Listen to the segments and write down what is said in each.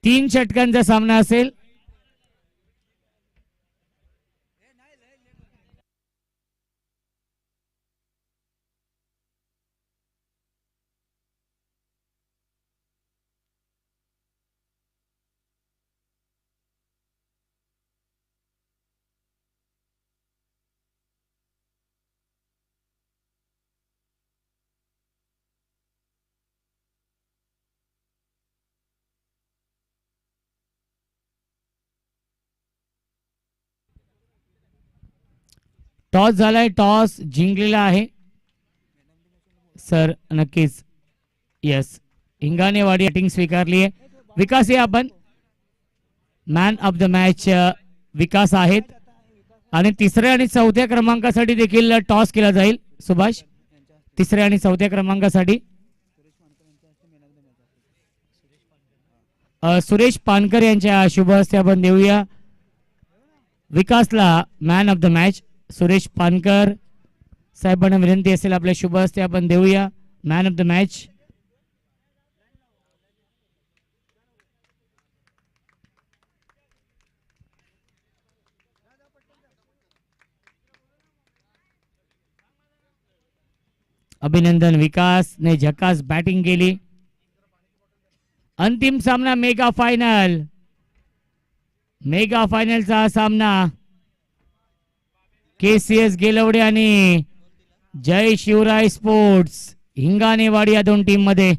3 षटकांचा सामना असेल. टॉस झालाय, टॉस जिंकलेला आहे सर. नक्कीच यस, हिंगाणेवाडी बॅटिंग स्वीकारली आहे. विकास हे आपण मॅन ऑफ द मॅच विकास आहेत आणि तिसऱ्या आणि चौथ्या क्रमांकासाठी देखील टॉस केला जाईल. सुभाष, तिसऱ्या आणि चौथ्या क्रमांकासाठी सुरेश पानकर यांच्या शुभ हस्ते आपण देऊया विकासला man of the match. Suresh Pankar साहेबांना विनंती असेल आपल्या शुभ हस्ते आपण देऊया मॅन ऑफ द मॅच. अभिनंदन, विकासने झकास बॅटिंग केली. अंतिम सामना मेगा फायनल, मेगा फायनलचा सामना KCS गेलवडे आणि जय शिवराय स्पोर्ट्स हिंगाणेवाडी या दोन टीम मध्ये.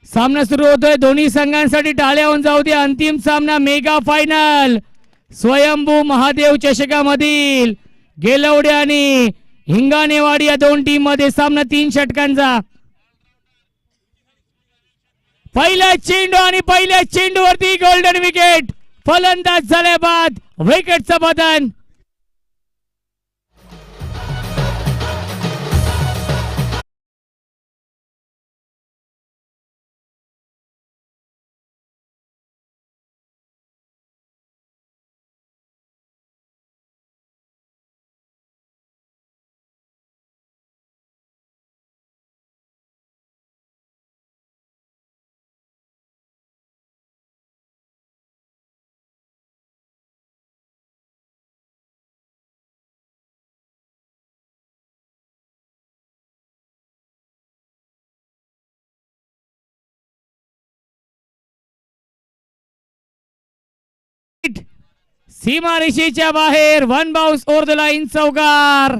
सामना सुरू होतोय. दोन्ही संघांसाठी टाळ्या होऊन जाऊ द्या. अंतिम सामना मेगा फायनल स्वयंभू महादेव चषकामधील गेलवडे आणि हिंगाणेवाडी या दोन टीम मध्ये सामना 3 षटकांचा. पहिला चेंडू आणि पहिल्या चेंडूवरती गोल्डन विकेट. फलंदाज झाल्या बाद विकेटचं बदन. सीमारेषेच्या बाहेर. One bounce over the line, चौकार.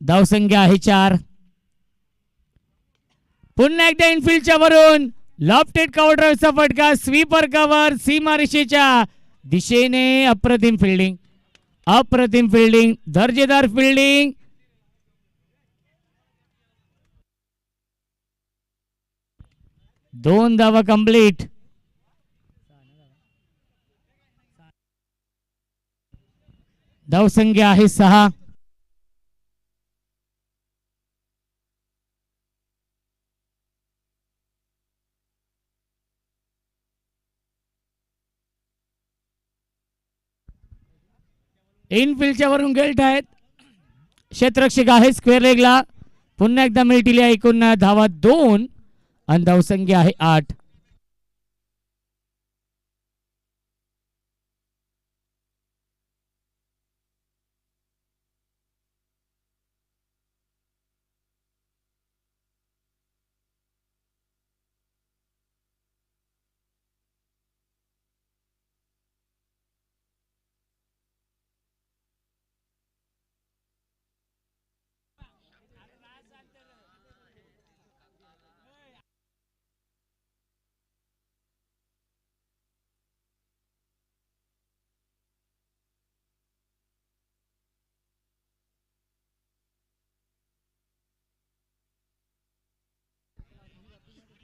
धावसंख्या आहे 4. पुन्हा एकदा इनफिल्डच्या वरून लॉफ्टेड कव्हर ड्राईव्हचा फटका. स्वीपर कव्हर सीमारेषेच्या दिशेने. अप्रतिम फिल्डिंग, अप्रतिम फिल्डिंग, दर्जेदार फिल्डिंग. दोन धावा कंप्लीट. धावसंख्या आहे 6. इनफिल्डच्या वरून गेल्ट आहेत. क्षेत्ररक्षक आहे स्क्वेअर लेगला. पुन्हा एकदा मिळतील एकूण धावा 2 आणि धावसंख्या आहे 8.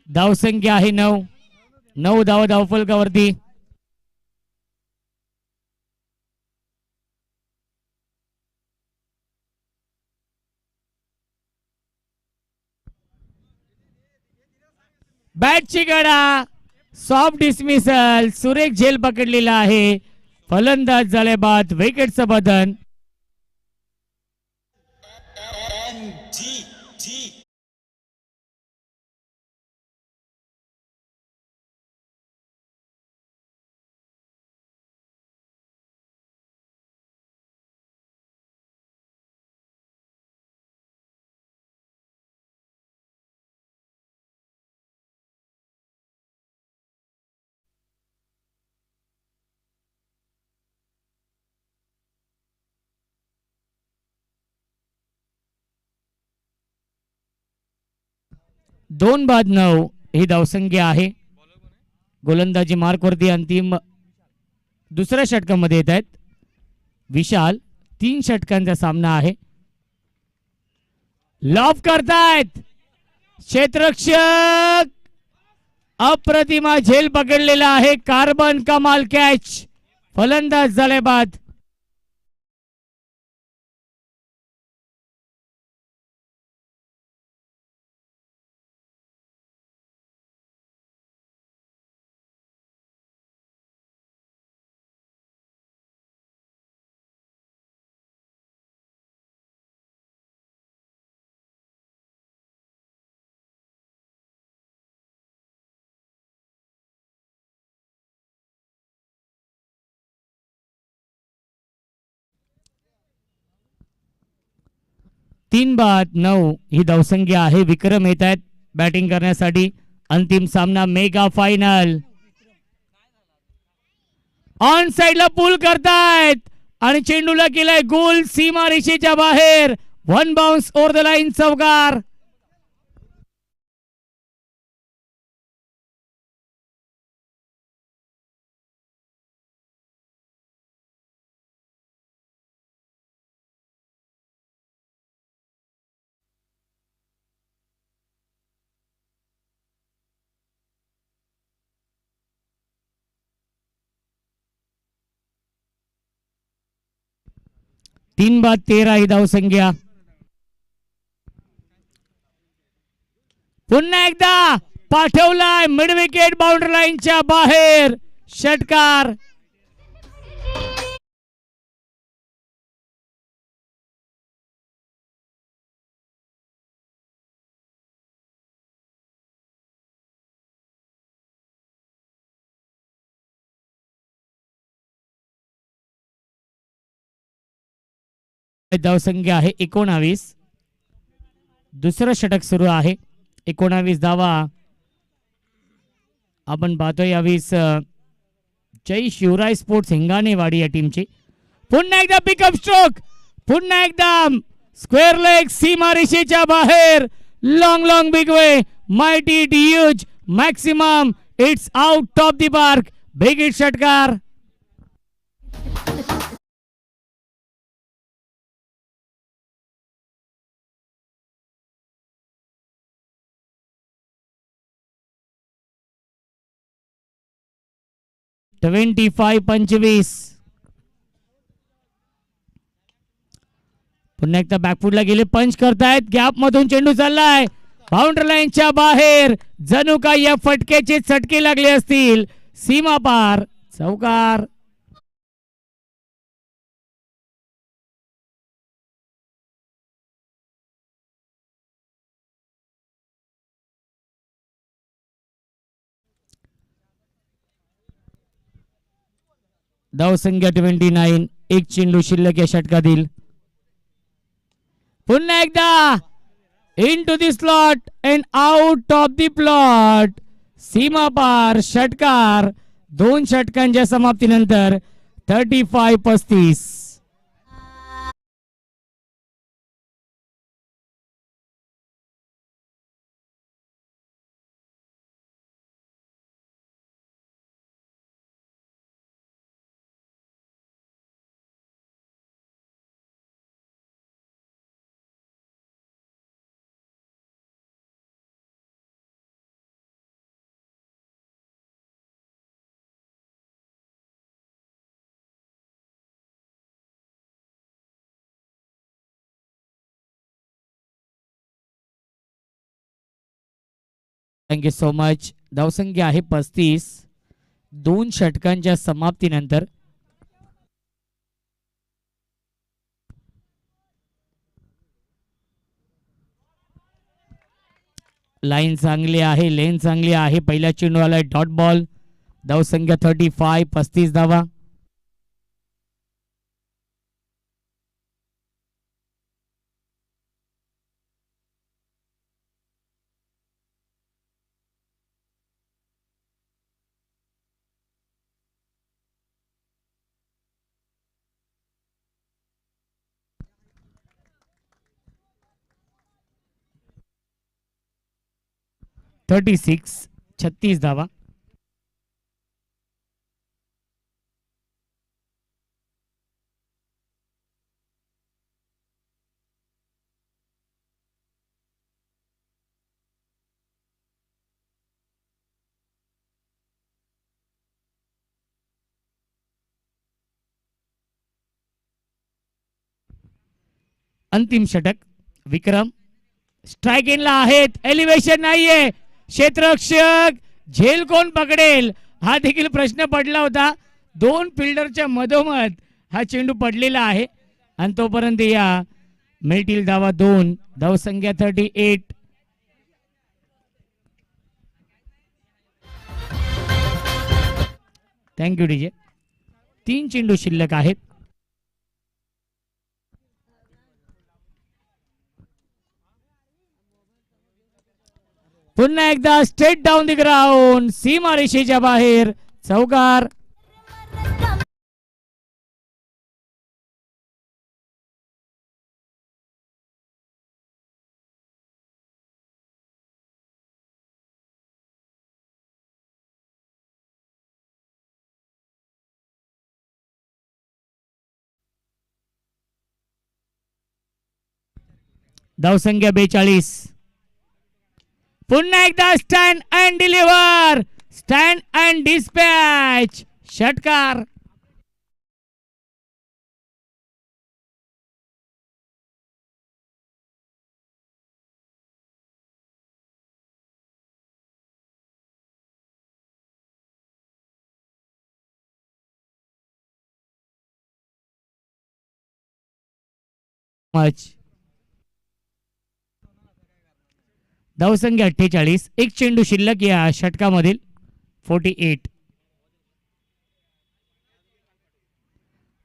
धावसंख्या आहे 9. 9 धावा धावफलकावरती. बॅटची गडा. Soft dismissal. सुरेख झेल पकडलेला आहे. फलंदाज झाले बाद. विकेटचं बदन. दोन बाद 9 ही धावसंख्या आहे. गोलंदाजी मार्कवरती अंतिम दुसऱ्या षटकामध्ये येत आहेत. विशाल 3 षटकांचा सामना आहे. लॉफ करतायत क्षेत्ररक्षक. अप्रतिमा झेल पकडलेला आहे. कार्बन कमाल कॅच. फलंदाज झाले बाद. तीन बाद 9 ही धावसंख्या आहे. विक्रम येत आहेत बॅटिंग करण्यासाठी. अंतिम सामना मेगा फायनल. ऑन साइडला पुल करतायत आणि चेंडूला केलाय गोल. सीमारेषेच्या बाहेर. One bounce over the line, चौकार. तीन बाद 13 ही धावसंख्या. पुन्हा एकदा पाठवलाय मिड विकेट बाउंड्री लाईनच्या बाहेर. षटकार. धावसंख्या आहे 19. दुसरं षटक सुरू आहे. 19 धावा आपण पाहतोय. यावेळेस जय शिवराय स्पोर्ट्स हिंगाणेवाडी या टीमची. पुन्हा एकदा पिकअप स्ट्रोक. पुन्हा एकदा स्क्वेअर लेग सीमा रेषेच्या बाहेर. Long big way mighty it huge maximum. It's out of the park. Big hit षटकार. (25-25). पुन्हा एकदा बॅकफुटला गेले. पंच करतायत. गॅप मधून चेंडू चाललाय बाउंड्री लाईनच्या बाहेर. जणू काय या फटकेचे चटके लागले असतील. सीमा पार. चौकार. धावसंख्या 29. एक चेंडू शिल्लक या षटकातील. पुन्हा एकदा into the slot and out of the plot. सीमा पार षटकार. 2 षटकांच्या समाप्तीनंतर 35-35. Thank you so much. धावसंख्या आहे 35. 2 षटकांच्या समाप्तीनंतर लाईन चांगली आहे. लेन चांगली आहे. पहिल्या चेंडू आलाय डॉट बॉल. धावसंख्या 35. 35 धावा. (36) 36 धावा. अंतिम षटक. विक्रम स्ट्राइक इनला आहेत. एलिव्हेशन नाहीये. क्षेत्ररक्षक झेल कोण पकडेल हा देखील प्रश्न पडला होता. 2 फिल्डरच्या मधोमध हा चेंडू पडलेला आहे आणि तोपर्यंत या मिळतील धावा 2. धावसंख्या 38. Thank you DJ. 3 चेंडू शिल्लक आहेत. पुन्हा एकदा स्ट्रेट डाऊन द ग्राउंड. सीमा रेषेच्या बाहेर. चौकार. धावसंख्या 42. पुन्हा एकदा stand and deliver. Stand and dispatch. षटकार. धावसंख्या 48. एक चेंडू शिल्लक या षटकामधील. 48.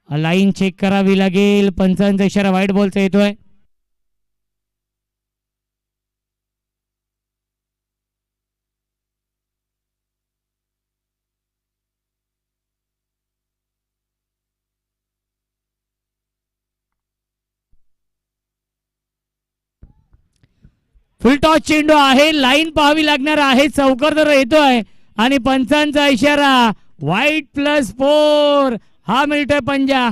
लाईन चेक करावी लागेल. पंचांचा इशारा व्हाईट बॉलचा येतोय. फुल टॉस चेंडू आहे. लाईन पाहावी लागणार आहे. चौकार तर येतोय आणि पंचांचा इशारा व्हाईट +4 हा मिळतोय पंजा.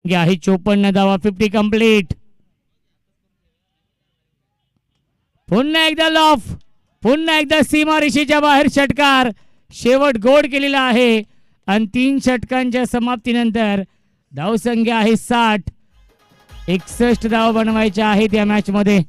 आहे 54 धावा. 50 कंप्लीट. पुन्हा एकदा लॉफ. पुन्हा एकदा सीमा रेषेच्या बाहेर षटकार. शेवट गोड केलेला आहे आणि 3 षटकांच्या समाप्तीनंतर धावसंख्या आहे 60. 61 धावा बनवायच्या आहेत या मॅच मध्ये.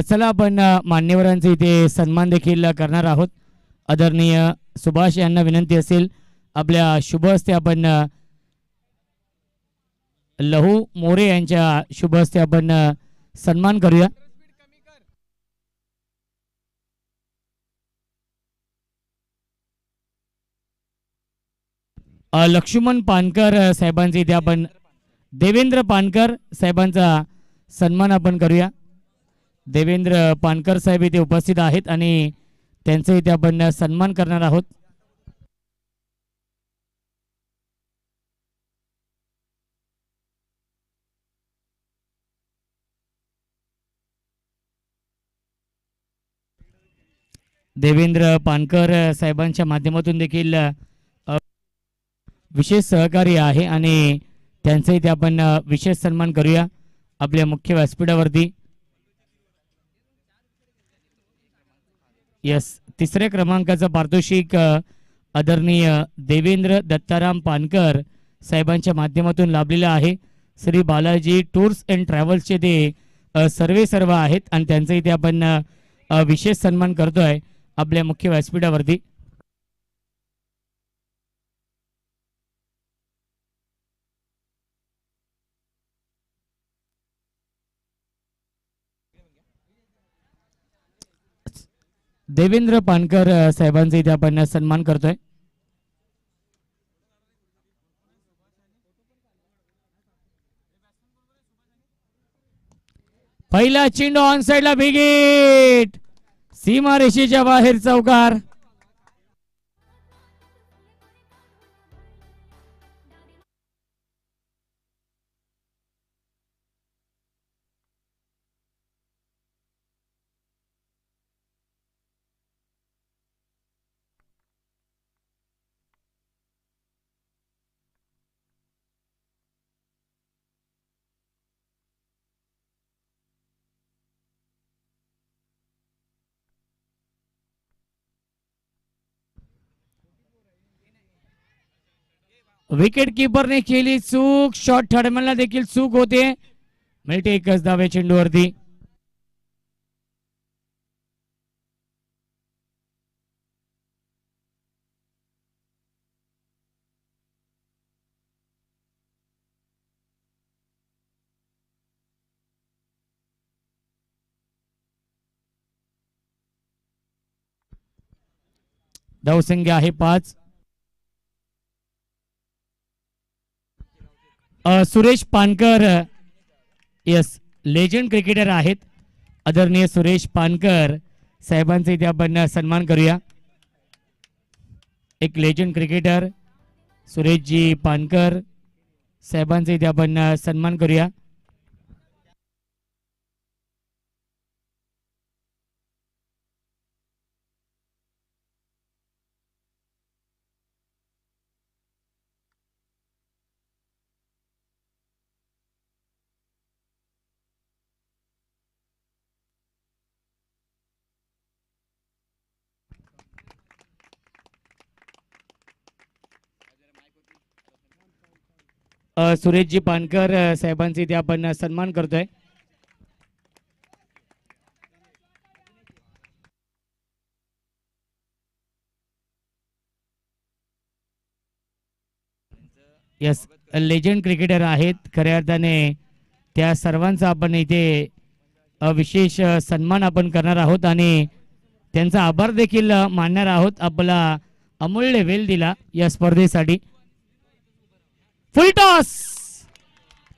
चला आपण मान्यवरांचे इथे सन्मान देखील करणार आहोत. आदरणीय सुभाष यांना विनंती असेल आपल्या शुभ हस्ते आपण लहू मोरे यांच्या शुभ हस्ते आपण सन्मान करूया. लक्ष्मण पानकर साहेबांचे इथे आपण देवेंद्र पानकर साहेबांचा सन्मान आपण करूया. देवेंद्र पानकर साहेब इथे उपस्थित आहेत आणि त्यांचे इथे आपण सन्मान करणार आहोत. देवेंद्र पानकर साहेबांच्या माध्यमातून देखील विशेष सहकार्य आहे आणि त्यांचे इथे आपण विशेष सन्मान करूया आपल्या मुख्य व्यासपीठावरती. यस, 3ऱ्या क्रमांकाचा पारितोषिक आदरणीय देवेंद्र दत्ताराम पानकर साहेबांच्या माध्यमातून लाभलेला आहे. श्री बालाजी टूर्स अँड ट्रॅव्हल्सचे ते सर्व आहेत आणि त्यांचा इथे आपण विशेष सन्मान करतोय आपल्या मुख्य व्यासपीठावरती. देवेंद्र पानकर साहेबांचा इथे आपण सन्मान करतोय. पहिला चेंडू ऑन साइडला बिगिट. सीमा रेषेच्या बाहेर चौकार. विकेट कीपरने केली चूक. शॉट थर्डमॅनला देखील चूक होते. मिळते एकच धावे चेंडूवरती. धावसंख्या आहे 5. Suresh Pankar, yes, legend cricketer आहेत. आदरणीय सुरेश पानकर साहेबांचा इथे आपण सन्मान करूया. एक लेजंड क्रिकेटर सुरेशजी पानकर साहेबांचा इथे आपण सन्मान करूया. सुरेशजी पानकर साहेबांचे इथे आपण सन्मान करतोय. यस, लेजंड क्रिकेटर आहेत. खऱ्या अर्थाने त्या सर्वांचा आपण इथे विशेष सन्मान आपण करणार आहोत आणि त्यांचा आभार देखील मानणार आहोत. आपला अमूल्य वेळ दिला या स्पर्धेसाठी. फुल टॉस,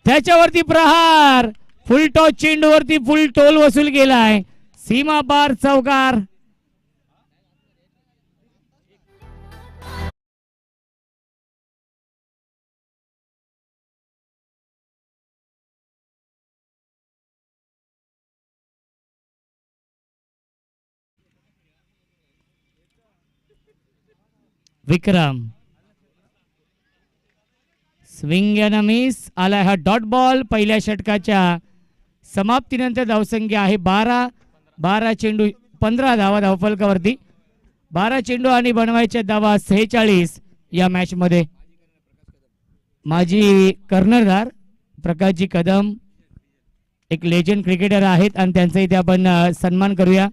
त्याच्यावरती प्रहार. फुल टॉस चेंडूवरती फुल टोल वसूल केलाय. सीमा पार चौकार. विक्रम स्विंग अँड मिस आलाय हा डॉट बॉल. पहिल्या षटकाच्या समाप्तीनंतर धावसंख्या आहे 12. 12 चेंडू 15 धावा धावफलकावरती. 12 चेंडू आणि बनवायच्या धावा 46 या मॅच मध्ये. माजी कर्णधार प्रकाशजी कदम एक लेजंड क्रिकेटर आहेत आणि त्यांचा इथे आपण सन्मान करूया.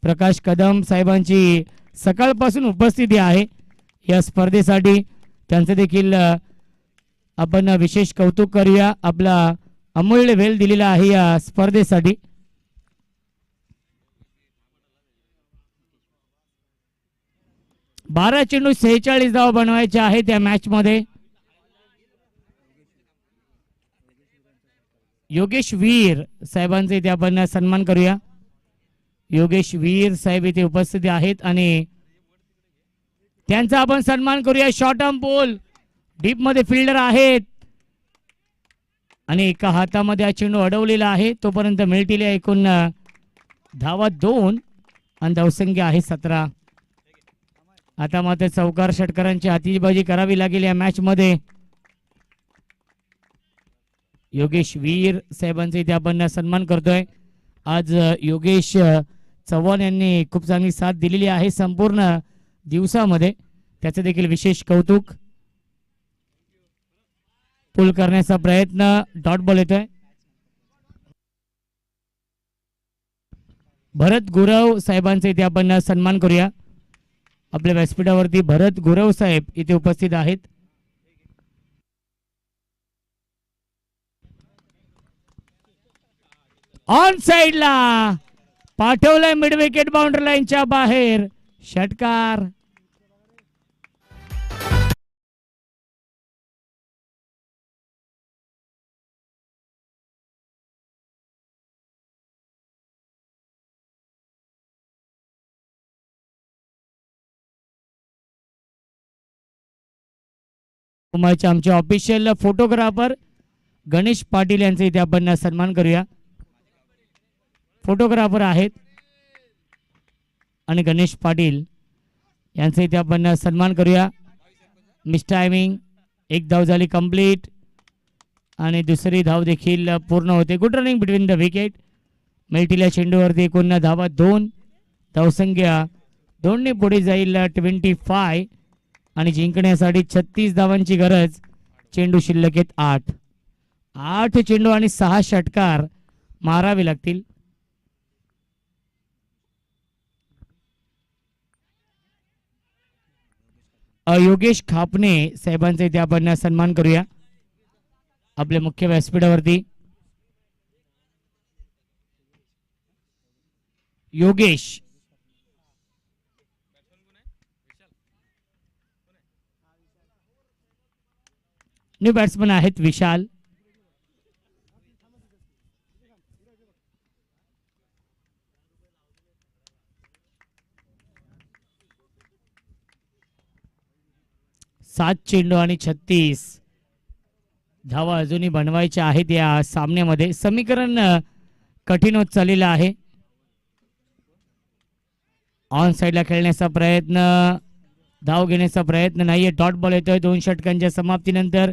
प्रकाश कदम साहेबांची सकाळपासून उपस्थिती आहे या स्पर्धेसाठी. त्यांचं देखील आपण विशेष कौतुक करूया. आपला अमूल्य वेळ दिलेला आहे या स्पर्धेसाठी. बारा चेंडू 46 धावा बनवायचे आहेत या मॅच मध्ये. योगेश वीर साहेबांचे इथे आपण सन्मान करूया. योगेश वीर साहेब इथे उपस्थित आहेत आणि त्यांचा आपण सन्मान करूया. शॉर्ट आर्म पोल डीप मध्ये फिल्डर आहेत आणि एका हातामध्ये हा चेंडू अडवलेला आहे. तोपर्यंत मिळतील एकूण धावा 2 आणि धावसंख्या आहे 17. आता मात्र चौकार षटकारांची हातीबाजी करावी लागेल या मॅच मध्ये. योगेश वीर साहेबांचे इथे आपण सन्मान करतोय. आज योगेश चव्हाण यांनी खूप चांगली साथ दिलेली आहे संपूर्ण दिवसामध्ये. त्याचे देखील विशेष कौतुक. पुल करण्याचा प्रयत्न. डॉट बॉल येतोय. भरत गुरव साहेबांचे इथे आपण सन्मान करूया. आपल्या व्यासपीठावरती भरत गुरव साहेब इथे उपस्थित आहेत. ऑन साइडला पाठवलंय मिड विकेट बाउंड्री लाईनच्या बाहेर. षटकार. आमचे ऑफिशियल फोटोग्राफर गणेश पाटील यांचे इथे आपण सन्मान करूया. फोटोग्राफर आहेत आणि गणेश पाटील यांचा इथे आपण सन्मान करूया. Miss timing. एक धाव झाली कंप्लीट आणि दुसरी धाव देखील पूर्ण होते. Good running between the wicket. मिळतील्या चेंडूवरती एकूण धावा 2. धावसंख्या 2 ने पुढे जाईल 25 आणि जिंकण्यासाठी 36 धावांची गरज. चेंडू शिल्लक आहेत 8. 8 चेंडू आणि 6 षटकार मारावे लागतील. योगेश खापणे साहेबांचा इथे आपण सन्मान करूया. आपल्या मुख्य व्यासपीठावरती योगेश न्यू बॅट्समन आहेत विशाल. सात चेंडू आणि 36 धावा अजूनही बनवायच्या आहेत या सामन्यामध्ये. समीकरण कठीण होत चाललेलं आहे. ऑन साइडला खेळण्याचा प्रयत्न, धाव घेण्याचा प्रयत्न नाहीये. डॉट बॉल येतोय 2 षटकांच्या समाप्तीनंतर.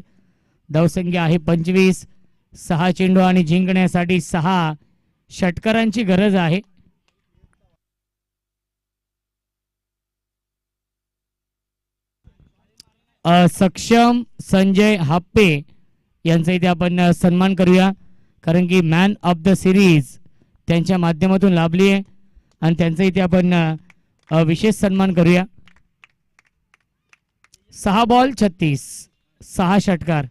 धावसंख्या आहे 25. 6 चेंडू आणि जिंकण्यासाठी 6 षटकारांची गरज आहे. सक्षम संजय हाप्पे यांचा इथे आपण सन्मान करूया, कारण की मॅन ऑफ द सिरीज त्यांच्या माध्यमातून लाभली आहे आणि त्यांचा इथे आपण विशेष सन्मान करूया. 6 बॉल 36, 6 षटकार.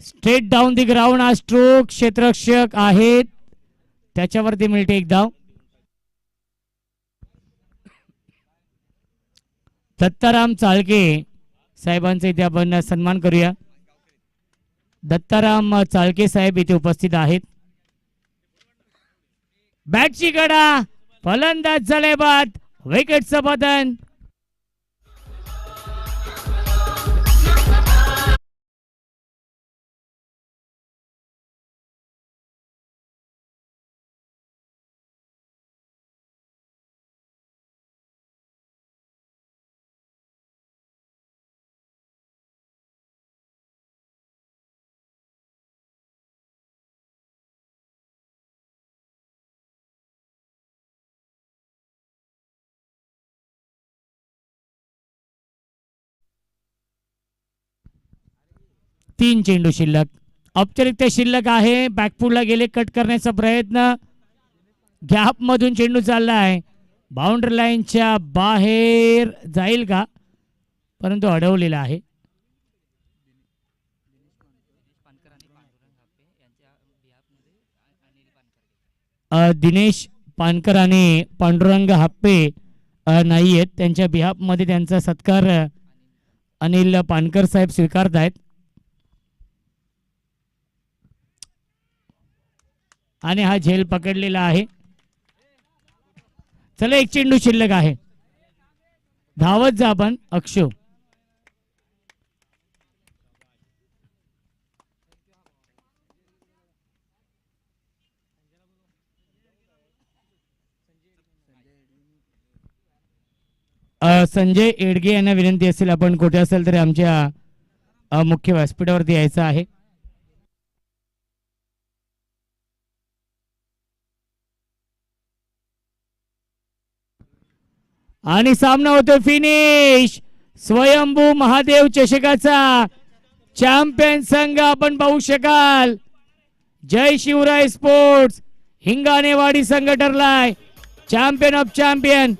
स्ट्रेट डाऊन दी ग्राउंड हा स्ट्रोक क्षेत्ररक्षक आहेत, त्याच्यावरती मिळते एक धाव. दत्ताराम चाळके साहेबांचा इथे आपण सन्मान करूया. दत्ताराम चाळके साहेब इथे उपस्थित आहेत. बॅटची गडा, फलंदाज झाले बाद, विकेटचं पतन. तीन चेंडू शिल्लक. औपचारिकता शिल्लक आहे. बॅकफुटला गेले, कट करण्याचा प्रयत्न, गॅप मधून चेंडू चाललाय, बाउंड्री लाईनच्या बाहेर जाईल का, परंतु अडवलेला आहे. दिनेश पानकर आणि पांडुरंग हाप्पे नाही आहेत. त्यांच्या बिहाफ मध्ये त्यांचा सत्कार अनिल पानकर साहेब स्वीकारत आहेत. आणि हा झेल पकडलेला आहे. चला, एक चेंडू शिल्लक आहे. धावत जा आपण अक्षो. संजय एडगे यांना विनंती असेल, आपण कुठे असेल तरी आमच्या मुख्य व्यासपीठावरती यायचं आहे. आणि सामना होतो फिनिश. स्वयंभू महादेव चषकाचा चॅम्पियन संघ आपण पाहू शकाल. जय शिवराय स्पोर्ट्स हिंगाणेवाडी संघ ठरलाय चॅम्पियन ऑफ चॅम्पियन.